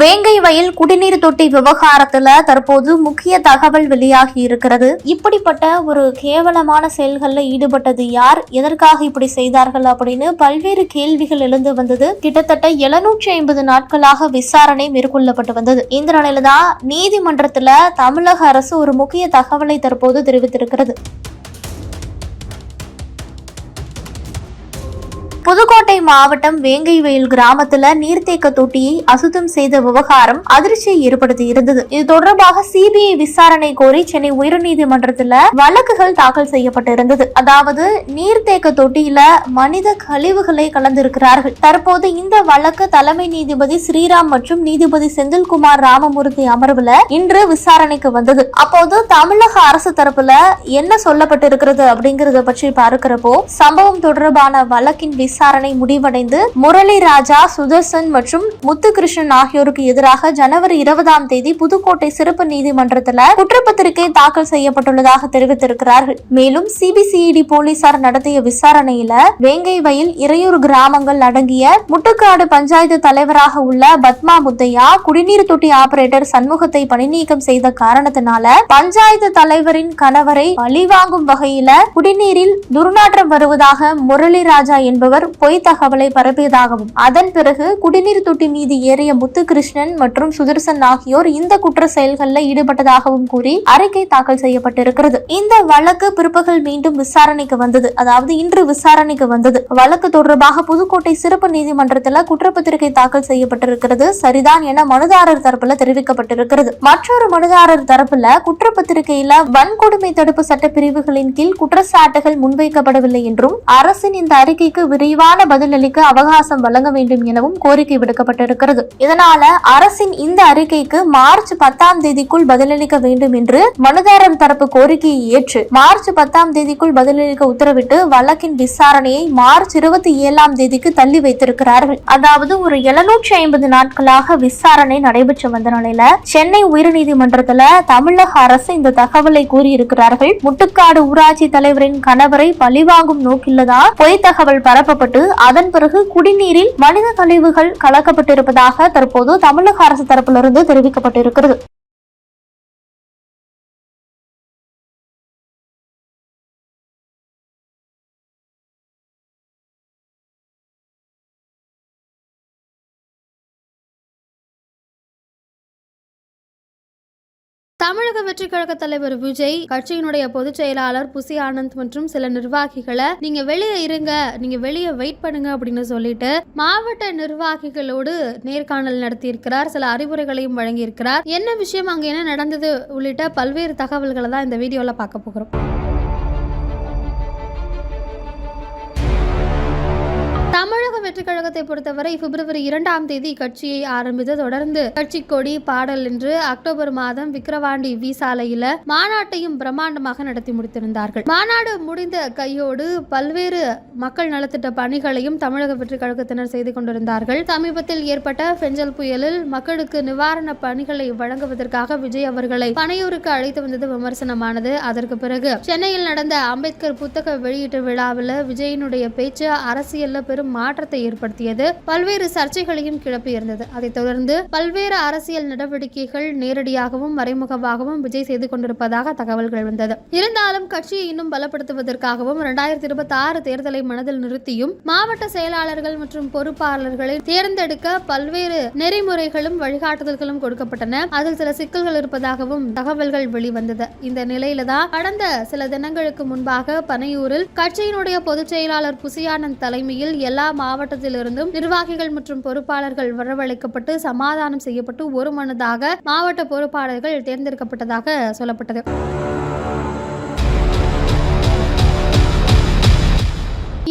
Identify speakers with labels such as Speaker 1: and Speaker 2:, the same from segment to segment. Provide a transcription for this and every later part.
Speaker 1: வேங்கை வயல் குடிநீர் தொட்டி விவகாரத்துல தற்போது முக்கிய தகவல் வெளியாகி இருக்கிறது. இப்படிப்பட்ட ஒரு கேவலமான செயல்களில் ஈடுபட்டது யார், எதற்காக இப்படி செய்தார்கள் அப்படின்னு பல்வேறு கேள்விகள் எழுந்து வந்தது. கிட்டத்தட்ட 750 நாட்களாக விசாரணை மேற்கொள்ளப்பட்டு வந்தது. இந்த நிலையில தான் நீதிமன்றத்துல தமிழக அரசு ஒரு முக்கிய தகவலை தற்போது தெரிவித்திருக்கிறது. புதுக்கோட்டை மாவட்டம் வேங்கைவயல் கிராமத்துல நீர்த்தேக்க தொட்டியை அசுத்தம் செய்த விவகாரம் அதிர்ச்சியை ஏற்படுத்தி இருந்தது. இது தொடர்பாக சிபிஐ விசாரணை கோரி சென்னை உயர்நீதிமன்றத்துல வழக்குகள் தாக்கல் செய்யப்பட்டிருந்தது. அதாவது நீர்த்தேக்க தொட்டியில மனித கழிவுகளை கலந்திருக்கிறார்கள். தற்போது இந்த வழக்கு தலைமை நீதிபதி ஸ்ரீராம் மற்றும் நீதிபதி செந்தில்குமார் ராமமூர்த்தி அமர்வுல இன்று விசாரணைக்கு வந்தது. அப்போது தமிழக அரசு தரப்புல என்ன சொல்லப்பட்டிருக்கிறது அப்படிங்கறத பற்றி பார்க்கிறப்போ, சம்பவம் தொடர்பான வழக்கின் விசாரணை முடிவடைந்து முரளி ராஜா, சுதர்சன் மற்றும் முத்துகிருஷ்ணன் ஆகியோருக்கு எதிராக ஜனவரி 20ஆம் தேதி புதுக்கோட்டை சிறப்பு நீதிமன்றத்தில் குற்றப்பத்திரிகை தாக்கல் செய்யப்பட்டுள்ளதாக தெரிவித்திருக்கிறார்கள். மேலும் சிபிசிஐடி போலீசார் நடத்திய விசாரணையில வேங்கை வயல் இறையூர் கிராமங்கள் அடங்கிய முட்டுக்காடு பஞ்சாயத்து தலைவராக உள்ள பத்மா முத்தையா குடிநீர் தொட்டி ஆபரேட்டர் சண்முகத்தை பணிநீக்கம் செய்த காரணத்தினால பஞ்சாயத்து தலைவரின் கணவரை பழிவாங்கும் வகையில குடிநீரில் துர்நாற்றம் வருவதாக முரளி ராஜா என்பவர் பொய் தகவலை பரப்பியதாகவும், அதன் பிறகு குடிநீர் தொட்டி மீது ஏறிய முத்துகிருஷ்ணன் மற்றும் சுதர்சன் ஆகியோர் இந்த குற்ற செயல்களில் ஈடுபட்டதாகவும் கூறி அறிக்கை தாக்கல் செய்யப்பட்டிருக்கிறது. இந்த வழக்கு பிற்பகல் மீண்டும் விசாரணைக்கு வந்தது. அதாவது இன்று விசாரணைக்கு வந்தது. வழக்கு தொடர்பாக புதுக்கோட்டை சிறப்பு நீதிமன்றத்தில் குற்றப்பத்திரிகை தாக்கல் செய்யப்பட்டிருக்கிறது. சரிதான் என மனுதாரர் தரப்புல தெரிவிக்கப்பட்டிருக்கிறது. மற்றொரு மனுதாரர் தரப்புல குற்றப்பத்திரிகையில வன்கொடுமை தடுப்பு சட்ட பிரிவுகளின் கீழ் குற்றச்சாட்டுகள் முன்வைக்கப்படவில்லை என்றும் அரசின் இந்த அறிக்கைக்கு விரிவான பதிலளிக்க அவகாசம் வழங்க வேண்டும் எனவும் கோரிக்கை விடுக்கப்பட்டிருக்கிறது. இதனால அரசின் இந்த அறிக்கைக்கு மார்ச் 10ஆம் தேதிக்குள் பதிலளிக்க வேண்டும் என்று மனுதாரர் தரப்பு கோரிக்கையை ஏற்று மார்ச் 10ஆம் தேதிக்குள் பதிலளிக்க உத்தரவிட்டு வழக்கின் விசாரணையை மார்ச் 27ஆம் தேதிக்கு தள்ளி வைத்திருக்கிறார்கள். அதாவது ஒரு 750 நாட்களாக விசாரணை நடைபெற்று வந்த நிலையில சென்னை உயர்நீதிமன்றத்துல தமிழக அரசு இந்த தகவலை கூறியிருக்கிறார்கள். முட்டுக்காடு ஊராட்சி தலைவரின் கணவரை பழிவாங்கும் நோக்கில்தான் பொய் தகவல் பரப்பப்பட்டு அதன் பிறகு குடிநீரில் மனித கழிவுகள் கலக்கப்பட்டிருப்பதாக தற்போது தமிழக அரசு தரப்பிலிருந்து தெரிவிக்கப்பட்டிருக்கிறது.
Speaker 2: தமிழக வெற்றி கழக தலைவர் விஜய், கட்சியினுடைய பொதுச் செயலாளர் புசி ஆனந்த் மற்றும் சில நிர்வாகிகளை நீங்க வெளியே இருங்க, நீங்க வெளியே வெயிட் பண்ணுங்க அப்படின்னு சொல்லிட்டு மாவட்ட நிர்வாகிகளோடு நேர்காணல் நடத்தியிருக்கிறார். சில அறிவுரைகளையும் வழங்கியிருக்கிறார். என்ன விஷயம், அங்க என்ன நடந்தது உள்ளிட்ட பல்வேறு தகவல்களை தான் இந்த வீடியோல பார்க்க போகிறோம். தமிழக வெற்றி கழகத்தை பொறுத்தவரை பிப்ரவரி 2ஆம் தேதி கட்சியை ஆரம்பித்து தொடர்ந்து கட்சி கொடி பாடல் என்று அக்டோபர் மாதம் விக்கிரவாண்டி வி சாலையில மாநாட்டையும் பிரம்மாண்டமாக நடத்தி முடித்திருந்தார்கள். மாநாடு முடிந்த கையோடு பல்வேறு மக்கள் நலத்திட்ட பணிகளையும் தமிழக வெற்றி கழகத்தினர் செய்து கொண்டிருந்தார்கள். சமீபத்தில் ஏற்பட்ட பெஞ்சல் புயலில் மக்களுக்கு நிவாரண பணிகளை வழங்குவதற்காக விஜய் அவர்களை பனையூருக்கு அழைத்து வந்தது விமர்சனமானது. அதற்கு பிறகு சென்னையில் நடந்த அம்பேத்கர் புத்தக வெளியீட்டு விழாவில் விஜயினுடைய பேச்சு அரசியல்ல பெரும் மாற்றத்தை ஏற்படுத்தியது. பல்வேறு சர்ச்சைகளையும் கிளப்பி இருந்தது. அதைத் தொடர்ந்து பல்வேறு அரசியல் நடவடிக்கைகள் நேரடியாகவும் மறைமுகமாகவும் விஜய் செய்து கொண்டிருப்பதாக தகவல்கள் வந்தது. இருந்தாலும் கட்சியை இன்னும் பலப்படுத்துவதற்காகவும் 2026 தேர்தலை மனதில் நிறுத்தியும் மாவட்ட செயலாளர்கள் மற்றும் பொறுப்பாளர்களை தேர்ந்தெடுக்க பல்வேறு நெறிமுறைகளும் வழிகாட்டுதல்களும் கொடுக்கப்பட்டன. அதில் சில சிக்கல்கள் இருப்பதாகவும் தகவல்கள் வெளிவந்தது. இந்த நிலையில தான் கடந்த சில தினங்களுக்கு முன்பாக பனையூரில் கட்சியினுடைய பொதுச் செயலாளர் புசியானந்த் தலைமையில் எல்லா மாவட்டத்திலிருந்தும் நிர்வாகிகள் மற்றும் பொறுப்பாளர்கள் வரவழைக்கப்பட்டு சமாதானம் செய்யப்பட்டு ஒரு மனதாக மாவட்ட பொறுப்பாளர்கள் தேர்ந்தெடுக்கப்பட்டதாக சொல்லப்பட்டது.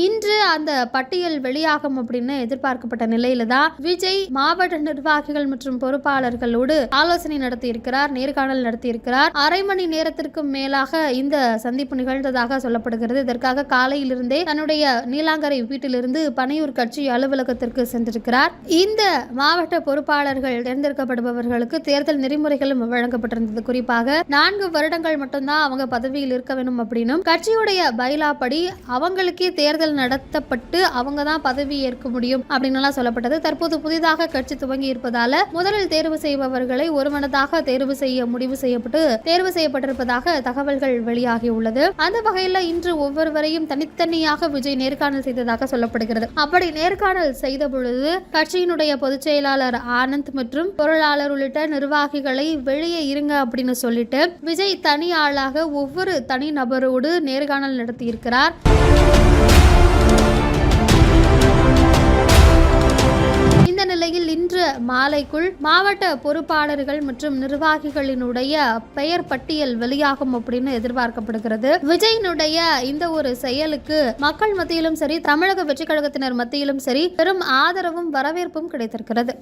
Speaker 2: இன்று அந்த பட்டியல் வெளியாகும் அப்படின்னு எதிர்பார்க்கப்பட்ட நிலையில தான் விஜய் மாவட்ட நிர்வாகிகள் மற்றும் பொறுப்பாளர்களோடு ஆலோசனை நடத்தி இருக்கிறார், நேர்காணல் நடத்தி இருக்கிறார். அரை மணி நேரத்திற்கும் மேலாக இந்த சந்திப்பு நிகழ்ந்ததாக சொல்லப்படுகிறது. இதற்காக காலையிலிருந்தே தன்னுடைய நீலாங்கரை வீட்டிலிருந்து பனையூர் கட்சி அலுவலகத்திற்கு சென்றிருக்கிறார். இந்த மாவட்ட பொறுப்பாளர்கள் தேர்ந்தெடுக்கப்படுபவர்களுக்கு தேர்தல் நெறிமுறைகளும் வழங்கப்பட்டிருந்தது. குறிப்பாக 4 வருடங்கள் மட்டும்தான் அவங்க பதவியில் இருக்க வேண்டும் அப்படின்னும் கட்சியுடைய பைலா படி அவங்களுக்கே தேர்தல் தேர்தல் நடத்தப்பட்டு அவங்க தான் பதவி ஏற்க முடியும் அப்படின்னு சொல்லப்பட்டது. தற்போது புதிதாக கட்சி துவங்கி இருப்பதால முதலில் தேர்வு செய்பவர்களை ஒருமனதாக தேர்வு செய்ய முடிவு செய்யப்பட்டு தேர்வு செய்யப்பட்டிருப்பதாக தகவல்கள் வெளியாகியுள்ளது. அந்த வகையில் இன்று ஒவ்வொருவரையும் தனித்தனியாக விஜய் நேர்காணல் செய்ததாக சொல்லப்படுகிறது. அப்படி நேர்காணல் செய்த பொழுது கட்சியினுடைய பொதுச் செயலாளர் ஆனந்த் மற்றும் பொருளாளர் உள்ளிட்ட நிர்வாகிகளை வெளியே இருங்க அப்படின்னு சொல்லிட்டு விஜய் தனி ஆளாக ஒவ்வொரு தனி நபரோடு நேர்காணல் நடத்தி இருக்கிறார். இந்த நிலையில் இன்று மாலைக்குள் மாவட்ட பொறுப்பாளர்கள் மற்றும் நிர்வாகிகளினுடைய பெயர் பட்டியல் வெளியாகும் அப்படின்னு எதிர்பார்க்கப்படுகிறது. விஜயினுடைய இந்த ஒரு செயலுக்கு மக்கள் மத்தியிலும் சரி, தமிழக வெற்றி கழகத்தினர் மத்தியிலும் சரி பெரும் ஆதரவும் வரவேற்பும் கிடைத்திருக்கிறது.